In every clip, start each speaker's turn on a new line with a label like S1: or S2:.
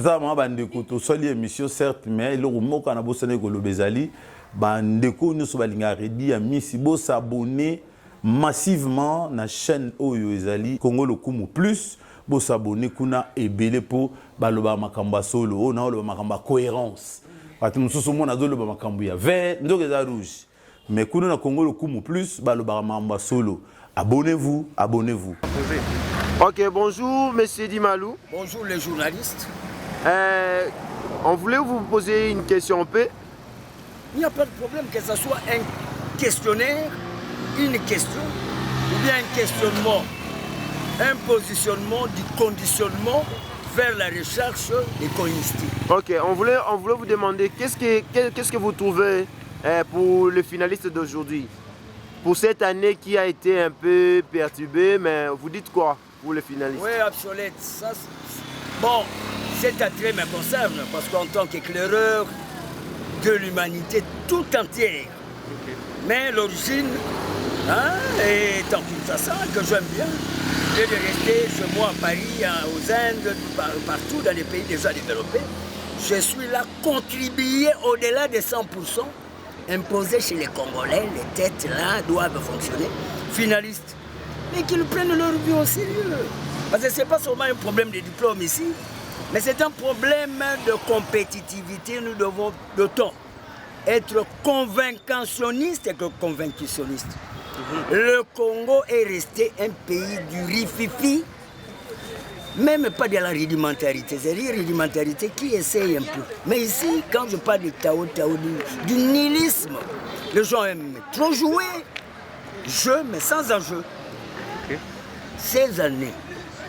S1: tata ma bandeko to soli émission certes mais le moka na bosane ko lobezali bandeko nyuso balinga redi ya misi bo s'abonner massivement na chaîne Oyo ezali Congo Lokumu plus bo s'abonner kuna ebele po baloba makamba solo o na loba makamba cohérence ati mususu mona zo loba makambu ya vert ndoke za rouge mais kuna na Congo Lokumu plus baloba makamba solo. Abonnez-vous, abonnez-vous.
S2: Ok, bonjour Monsieur Dimalou.
S3: Bonjour les journalistes.
S2: On voulait vous poser une question un peu.
S3: Il n'y a pas de problème que ce soit un questionnaire, une question, ou bien un questionnement, un positionnement du conditionnement vers la recherche économistique.
S2: Ok, on voulait vous demander qu'est-ce que vous trouvez pour le finaliste d'aujourd'hui? Pour cette année qui a été un peu perturbée, mais vous dites quoi pour les finalistes?
S3: Oui, obsolète. Ça, bon, cet attrait me concerne parce qu'en tant qu'éclaireur de l'humanité tout entière, mais l'origine est en Kinshasa, que j'aime bien, et de rester chez moi à Paris, aux Indes, partout dans les pays déjà développés. Je suis là, contribuer au-delà de 100%. Imposés chez les Congolais, les têtes là doivent fonctionner. Finalistes, mais qu'ils prennent leur vie au sérieux. Parce que ce n'est pas seulement un problème de diplôme ici, mais c'est un problème de compétitivité. Nous devons d'autant être convaincantionnistes que convaincutionnistes. Le Congo est resté un pays du rififi, même pas de la rudimentarité. C'est la rudimentarité qui essaye un peu. Mais ici, quand je parle de Tao, du nihilisme, les gens aiment trop jouer, jeu, mais sans enjeu. Ces années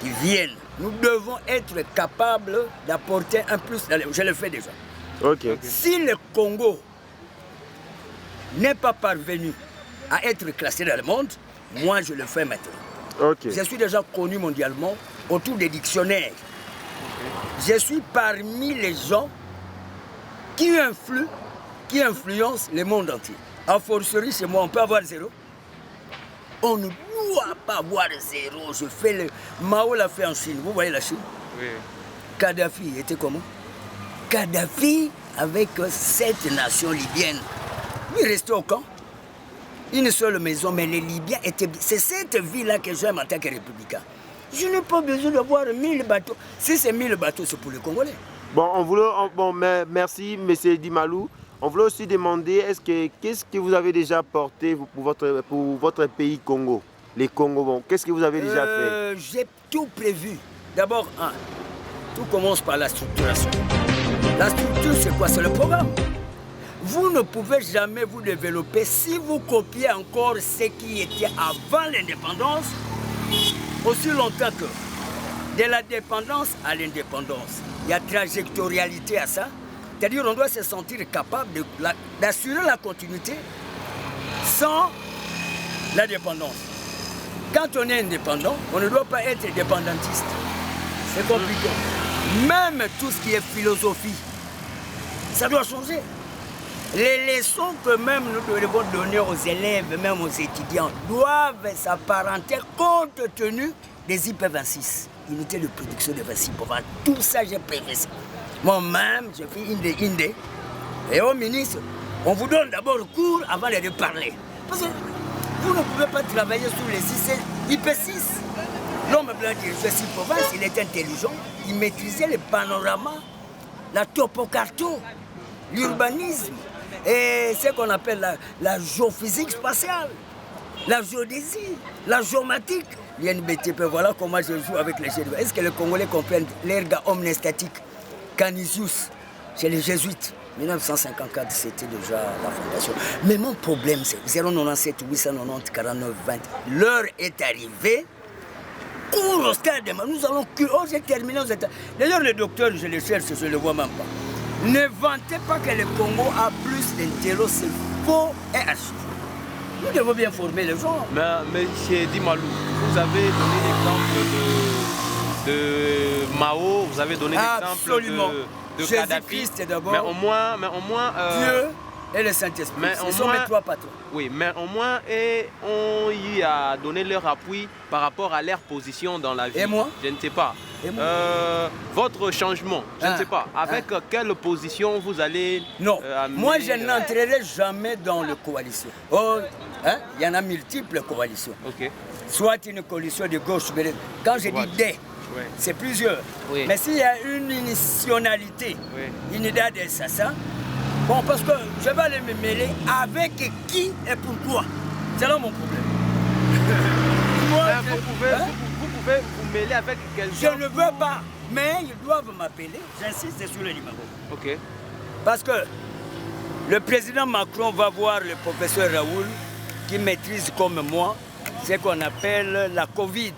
S3: qui viennent, nous devons être capables d'apporter un plus. Je le fais déjà. Si le Congo n'est pas parvenu à être classé dans le monde, moi je le fais maintenant. Je suis déjà connu mondialement autour des dictionnaires. Je suis parmi les gens qui influencent le monde entier. A fortiori, chez moi, on peut avoir zéro. On ne doit pas avoir zéro. Je fais le... Mao l'a fait en Chine. Vous voyez la Chine? Oui. Kadhafi était comment? Kadhafi, avec 7 nations libyennes, il restait au camp. Une seule maison, mais les Libyens étaient... C'est cette vie-là que j'aime en tant que républicain. Je n'ai pas besoin d'avoir 1000 bateaux. Si c'est 1000 bateaux, c'est pour les Congolais.
S2: Merci, M. Dimalou. On voulait aussi demander, qu'est-ce que vous avez déjà porté pour votre pays Congo? Les Congos, qu'est-ce que vous avez déjà fait?
S3: J'ai tout prévu. D'abord, tout commence par la structuration. La structure, c'est quoi? C'est le programme. Vous ne pouvez jamais vous développer si vous copiez encore ce qui était avant l'indépendance, aussi longtemps que de la dépendance à l'indépendance. Il y a trajectorialité à ça. C'est-à-dire qu'on doit se sentir capable d'assurer la continuité sans la dépendance. Quand on est indépendant, on ne doit pas être dépendantiste. C'est compliqué. Même tout ce qui est philosophie, ça doit changer. Les leçons que même nous devons donner aux élèves, même aux étudiants, doivent s'apparenter compte tenu des IP26, unité de production de 26 pour voir. Tout ça, j'ai prévu. Moi-même, je fais Indé. Et au ministre, on vous donne d'abord le cours avant de parler. Parce que vous ne pouvez pas travailler sur les IP6. L'homme blanc dirigeait 6 provinces, il était intelligent, il maîtrisait le panorama, la topocarto, l'urbanisme. Et ce qu'on appelle la géophysique spatiale, la géodésie, la géomatique. L'INBTP, voilà comment je joue avec les jésuites. Est-ce que les Congolais comprennent l'erga omnestatique, Canisius, chez les jésuites? 1954, c'était déjà la fondation. Mais mon problème, c'est 097 890 49 20. L'heure est arrivée. Cours au stade, nous allons... Oh, j'ai terminé aux États. D'ailleurs, le docteur, je le cherche, je ne le vois même pas. Ne vantez pas que le Congo a plus d'intello, c'est faux et archi. Nous devons bien former les gens.
S4: Mais M. Dimalou, vous avez donné l'exemple de Mao, vous avez donné l'exemple de Kadhafi. Mais au moins
S3: Dieu et le Saint-Esprit, ce sont mes 3 patrons.
S4: Oui, mais au moins on y a donné leur appui par rapport à leur position dans la vie.
S3: Et moi?
S4: Je ne sais pas. votre changement, je ne sais pas, avec quelle position vous allez...
S3: Non, moi je n'entrerai jamais dans la coalition. Oh, hein? Il y en a multiples coalitions.
S4: Okay.
S3: Soit une coalition de gauche, quand je dis des, c'est plusieurs.
S4: Oui.
S3: Mais s'il y a une nationalité, une idée de ça, bon, parce que je vais aller me mêler avec qui et pourquoi. C'est là mon problème. Moi,
S4: vous pouvez vous mêler avec quelqu'un.
S3: Je ne veux pas, mais ils doivent m'appeler. J'insiste sur le numéro.
S4: Ok.
S3: Parce que le président Macron va voir le professeur Raoul qui maîtrise comme moi ce qu'on appelle la Covid.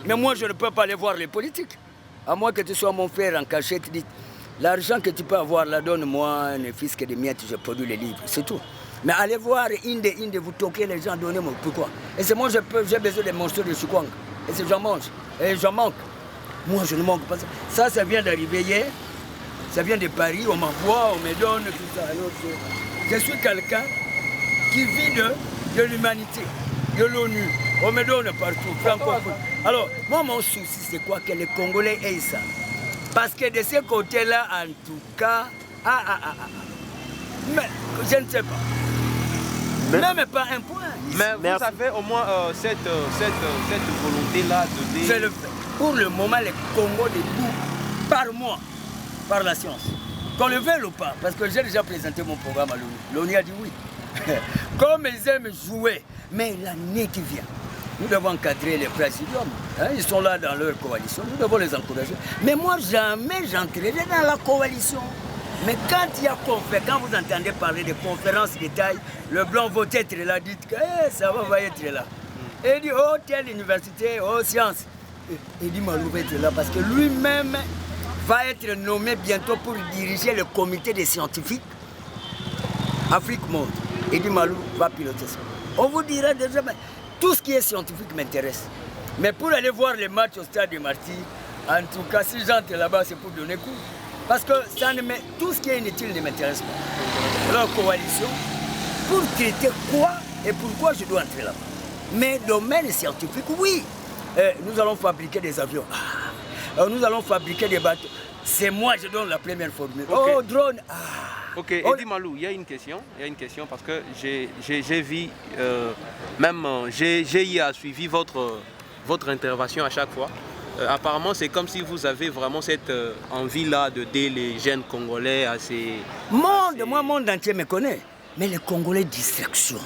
S3: Mais moi, je ne peux pas aller voir les politiques. À moins que tu sois mon frère en cachette, dis l'argent que tu peux avoir là, donne-moi un fisc de miettes, je produis les livres, c'est tout. Mais allez voir Inde, vous toquez les gens, donnez-moi. Pourquoi? Et c'est moi, j'ai besoin des monstres de Chukwang. Et c'est j'en mange. Et j'en manque. Moi, je ne manque pas. Ça vient d'arriver hier. Ça vient de Paris, on m'envoie, on me donne tout ça. Alors, je suis quelqu'un qui vit de l'humanité, de l'ONU. On me donne partout. Alors, moi, mon souci, c'est quoi? Que les Congolais aient ça. Parce que de ce côté-là, en tout cas, mais je ne sais pas. Même pas un point.
S4: Mais vous avez au moins cette volonté-là de...
S3: Je le fais. Pour le moment, les Congos debout par moi, par la science. Qu'on le veuille ou pas, parce que j'ai déjà présenté mon programme à l'ONU. L'ONU a dit oui. Comme ils aiment jouer, mais l'année qui vient, nous devons encadrer les présidents. Hein, ils sont là dans leur coalition, nous devons les encourager. Mais moi, jamais j'entrerai dans la coalition. Mais quand il y a quand vous entendez parler de conférences de taille, le blanc va être là, dites que ça va être là. Et il dit, oh, telle université, oh, science. Il dit, Malou va être là parce que lui-même va être nommé bientôt pour diriger le comité des scientifiques Afrique Monde. Il dit, Malou va piloter ça. On vous dira déjà, mais tout ce qui est scientifique m'intéresse. Mais pour aller voir les matchs au stade du Martyr, en tout cas, si j'entre là-bas, c'est pour donner cours. Parce que tout ce qui est inutile ne m'intéresse pas. Leur coalition, pour traiter quoi et pourquoi je dois entrer là-bas. Mais domaine scientifique, oui. Nous allons fabriquer des avions. Nous allons fabriquer des bateaux. C'est moi, je donne la première formule. Okay. Oh, drone.
S4: Ok, Eddy Malou, il y a une question parce que j'ai vu, j'ai suivi votre intervention à chaque fois. Apparemment, c'est comme si vous avez vraiment cette envie-là d'aider les jeunes Congolais à ces...
S3: Moi, le monde entier me connaît. Mais les Congolais, distraction.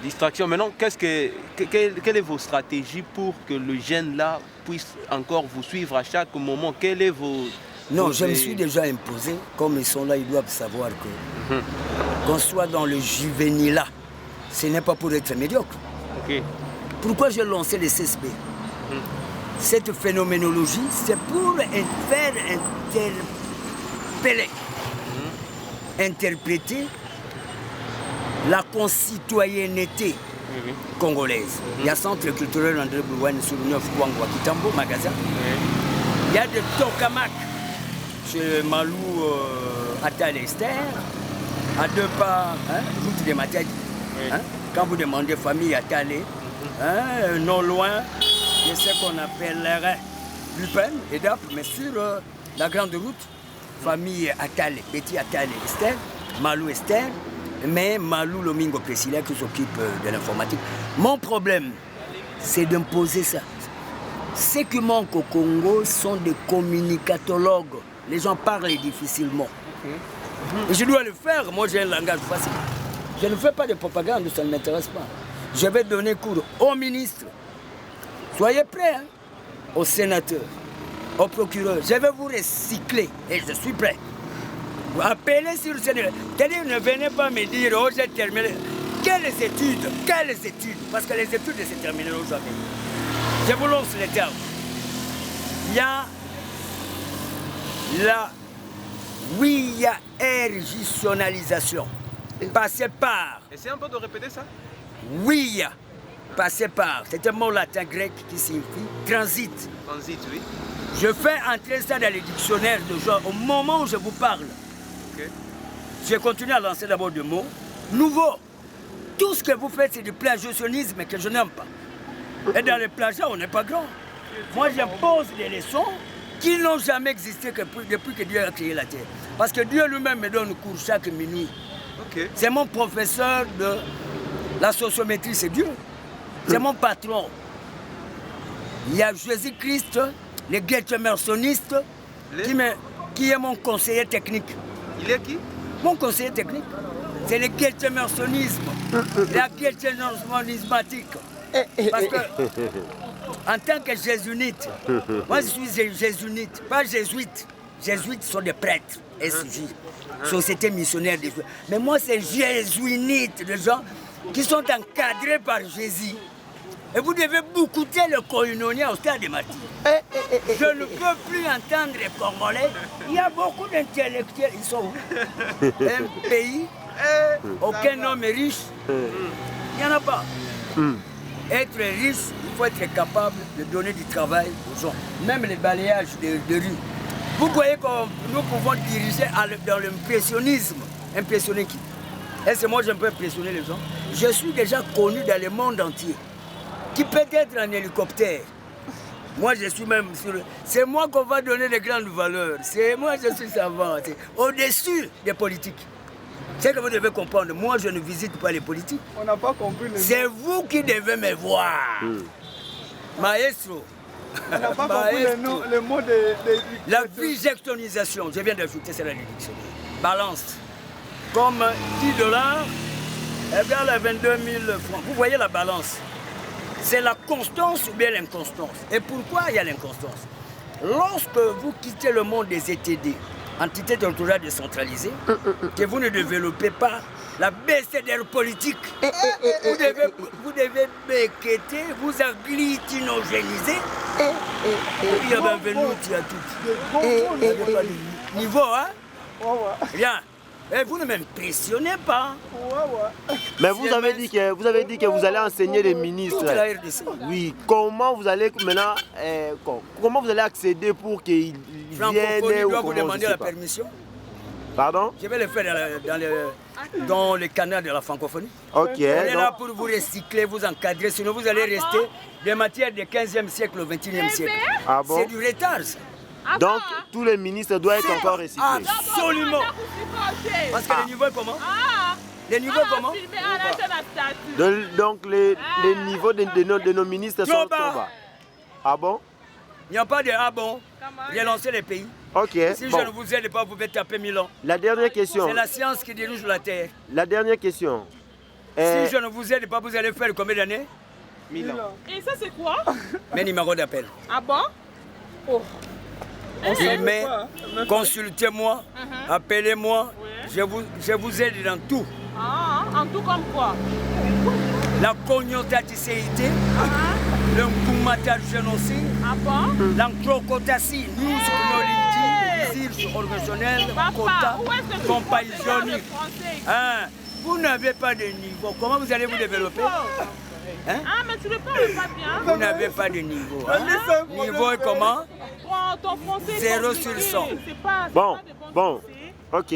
S4: Distraction. Maintenant, quelle est vos stratégies pour que le jeune-là puisse encore vous suivre à chaque moment? Quelle est vos...
S3: Non, je me suis déjà imposé. Comme ils sont là, ils doivent savoir que qu'on soit dans le juvénile-là, ce n'est pas pour être médiocre.
S4: Okay.
S3: Pourquoi j'ai lancé les CSP? Cette phénoménologie, c'est pour faire interpeller, interpréter la concitoyenneté congolaise. Il y a Centre culturel André Boulouane sur 9 Kouangwa Kitambo, magasin. Il y a de Tokamak chez Malou Attal Esther, à 2 pas, route des Matadi. Quand vous demandez famille Attal, non loin, de ce qu'on appellerait Lupin et Dap, mais sur la grande route, famille Attal, Betty Attal Esther, Malou Esther, mais Malou Lomingo Priscilla qui s'occupe de l'informatique. Mon problème, c'est d'imposer ça. Ceux qui manquent au Congo sont des communicatologues. Les gens parlent difficilement. Et je dois le faire, moi j'ai un langage facile. Je ne fais pas de propagande, ça ne m'intéresse pas. Je vais donner cours au ministre. Soyez prêts, au sénateur, au procureur. Je vais vous recycler et je suis prêt. Appelez sur le Sénégal. C'est-à-dire, ne venez pas me dire, oh j'ai terminé. Quelles études? Parce que les études ne se termineront jamais. Je vous lance les termes. Il y a la régionalisation. Passer par.
S4: Essayez un peu de répéter ça.
S3: Passer par. C'est un mot latin grec qui signifie transit.
S4: Transit, oui.
S3: Je fais entrer ça dans les dictionnaires de genre au moment où je vous parle.
S4: Okay.
S3: Je continue à lancer d'abord des mots nouveaux. Tout ce que vous faites, c'est du plagiationnisme que je n'aime pas. Et dans les plagiats, on n'est pas grand. Moi, je pose des leçons qui n'ont jamais existé que depuis que Dieu a créé la terre. Parce que Dieu lui-même me donne cours chaque minuit.
S2: Ok.
S3: C'est mon professeur de la sociométrie, c'est Dieu. C'est mon patron. Il y a Jésus-Christ, le Gettemarsoniste, qui est mon conseiller technique.
S2: Il est qui?
S3: Mon conseiller technique. C'est le Gettemarsonisme, la Gettemarsonismatique. Parce que, en tant que jésuite, moi je suis jésuite, pas jésuite. Jésuites sont des prêtres, SJ, Société missionnaire des Jésuites. Mais moi c'est jésuite, des gens qui sont encadrés par Jésus. Et vous devez écouter le koinonia au stade des martyrs. Je ne peux plus entendre les Congolais. Il y a beaucoup d'intellectuels. Ils sont où? Un pays, aucun homme est riche. Il n'y en a pas. Être riche, il faut être capable de donner du travail aux gens. Même les balayages de rue. Vous voyez que nous pouvons diriger dans l'impressionnisme. Impressionner qui? Est-ce que moi je peux impressionner les gens? Je suis déjà connu dans le monde entier. Qui peut être en hélicoptère. Moi, je suis même sur... C'est moi qu'on va donner de grandes valeurs. C'est moi, je suis savant. Au-dessus des politiques. C'est que vous devez comprendre. Moi, je ne visite pas les politiques.
S5: On n'a pas compris le
S3: C'est vous qui devez me voir. Maestro.
S5: On n'a pas compris le mot de...
S3: La bijectonisation. Je viens d'ajouter ça dans le dictionnaire. Balance. Comme $10 égale à 22 000 francs. Vous voyez la balance. C'est la constance ou bien l'inconstance. Et pourquoi il y a l'inconstance? Lorsque vous quittez le monde des ETD, entités territoriales décentralisées, que vous ne développez pas la BCDR politique, vous devez béqueter, vous agglutinogéniser. Il y a bienvenue à tous. Il n'y a pas de niveau, hein? Bien. Et vous ne m'impressionnez pas.
S2: Mais vous avez dit que vous allez enseigner les ministres.
S3: Toute la RDC.
S2: Oui. Comment vous allez maintenant, comment vous allez accéder pour qu'ils viennent?
S3: Je dois vous demander la permission.
S2: Pardon?
S3: Je vais le faire dans le canal de la francophonie.
S2: Ok.
S3: On est là pour vous recycler, vous encadrer, sinon vous allez rester des matières du 15e siècle au 21e siècle.
S2: Ah bon?
S3: C'est du retard, ça.
S2: Donc, tous les ministres doivent être encore recyclés.
S3: Absolument. Parce que le niveau est comment? Les niveaux comment?
S2: Donc, les niveaux de nos ministres sont trop bas. Ah bon?
S3: Il n'y a pas de ah bon. Relancer les pays.
S2: Ok.
S3: Si je ne vous aide pas, vous pouvez taper 1000 ans.
S2: La dernière question.
S3: C'est la science qui dirige la Terre.
S2: La dernière question.
S3: Si je ne vous aide pas, vous allez faire combien d'années?
S5: 1000 ans.
S6: Et ça, c'est quoi?
S3: Mes numéros d'appel.
S6: Ah bon? Oh.
S3: Filmez, consultez-moi, appelez-moi, je vous aide dans tout.
S6: Ah, en tout comme quoi?
S3: La cognotaticéité, le nkumata génocide, l'encrocotatie, nous sur organisationnel, quota, compagnonique. Vous n'avez pas de niveau, comment vous allez vous développer? Hein?
S6: Ah, mais tu ne parles pas bien.
S3: Vous n'avez pas de niveau. Hein? Niveau est comment?
S6: Ton français
S3: 0 sur 100.
S6: C'est pas
S2: bon, ok.